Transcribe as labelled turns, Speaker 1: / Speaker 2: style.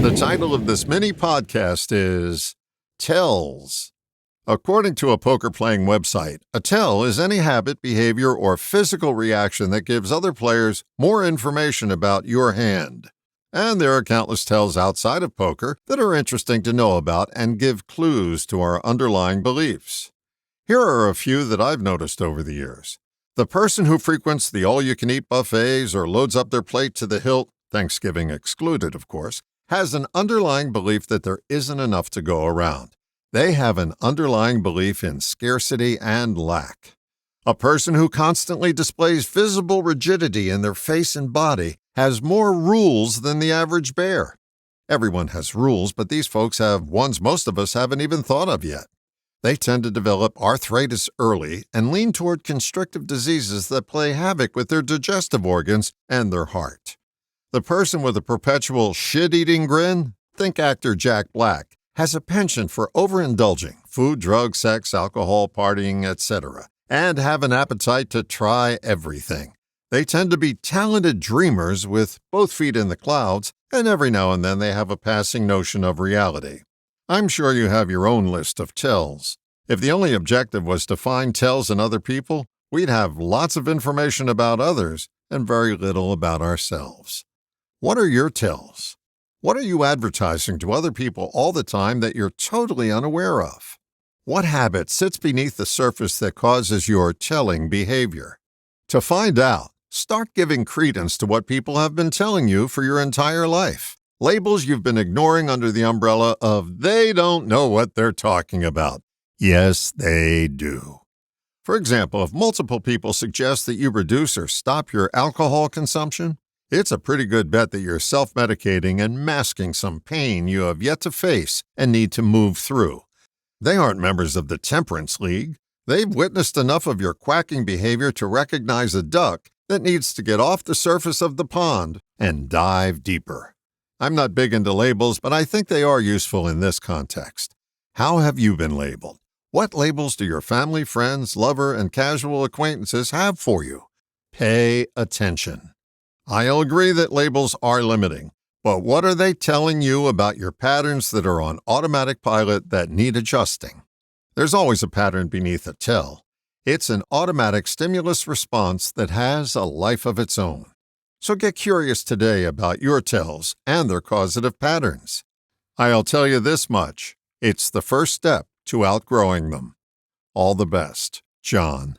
Speaker 1: The title of this mini podcast is Tells. According to a poker-playing website, a tell is any habit, behavior, or physical reaction that gives other players more information about your hand. And there are countless tells outside of poker that are interesting to know about and give clues to our underlying beliefs. Here are a few that I've noticed over the years. The person who frequents the all-you-can-eat buffets or loads up their plate to the hilt, Thanksgiving excluded, of course, has an underlying belief that there isn't enough to go around. They have an underlying belief in scarcity and lack. A person who constantly displays visible rigidity in their face and body has more rules than the average bear. Everyone has rules, but these folks have ones most of us haven't even thought of yet. They tend to develop arthritis early and lean toward constrictive diseases that play havoc with their digestive organs and their heart. The person with a perpetual shit-eating grin, think actor Jack Black, has a penchant for overindulging, food, drugs, sex, alcohol, partying, etc., and have an appetite to try everything. They tend to be talented dreamers with both feet in the clouds, and every now and then they have a passing notion of reality. I'm sure you have your own list of tells. If the only objective was to find tells in other people, we'd have lots of information about others and very little about ourselves. What are your tells? What are you advertising to other people all the time that you're totally unaware of? What habit sits beneath the surface that causes your telling behavior? To find out, start giving credence to what people have been telling you for your entire life. Labels you've been ignoring under the umbrella of they don't know what they're talking about. Yes, they do. For example, if multiple people suggest that you reduce or stop your alcohol consumption, it's a pretty good bet that you're self-medicating and masking some pain you have yet to face and need to move through. They aren't members of the Temperance League. They've witnessed enough of your quacking behavior to recognize a duck that needs to get off the surface of the pond and dive deeper. I'm not big into labels, but I think they are useful in this context. How have you been labeled? What labels do your family, friends, lover, and casual acquaintances have for you? Pay attention. I'll agree that labels are limiting, but what are they telling you about your patterns that are on automatic pilot that need adjusting? There's always a pattern beneath a tell. It's an automatic stimulus response that has a life of its own. So get curious today about your tells and their causative patterns. I'll tell you this much, it's the first step to outgrowing them. All the best, John.